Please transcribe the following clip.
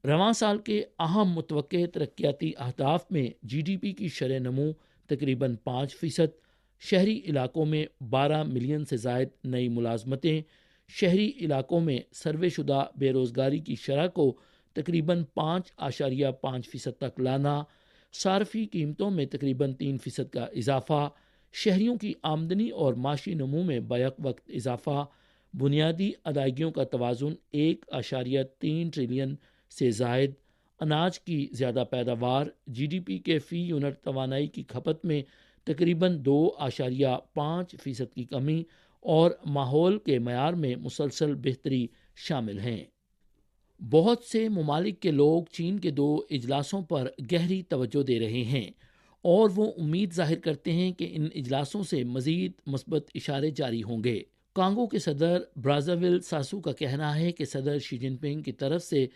رواں سال کے اہم متوقع ترقیاتی اہداف میں جی ڈی پی کی شرح نمو تقریباً 5%، شہری علاقوں میں 12 ملین سے زائد نئی ملازمتیں، شہری علاقوں میں سروے شدہ بے روزگاری کی شرح کو تقریباً 5.5% تک لانا، صارفی قیمتوں میں تقریباً 3% کا اضافہ، شہریوں کی آمدنی اور معاشی نمو میں بیک وقت اضافہ، بنیادی ادائیگیوں کا توازن 1.3 ٹریلین سے زائد، اناج کی زیادہ پیداوار، جی ڈی پی کے فی یونٹ توانائی کی کھپت میں تقریباً 2.5% کی کمی اور ماحول کے معیار میں مسلسل بہتری شامل ہیں۔ بہت سے ممالک کے لوگ چین کے 2 اجلاسوں پر گہری توجہ دے رہے ہیں اور وہ امید ظاہر کرتے ہیں کہ ان اجلاسوں سے مزید مثبت اشارے جاری ہوں گے۔ کانگو کے صدر برازاویل ساسو کا کہنا ہے کہ صدر شی جن پنگ کی طرف سے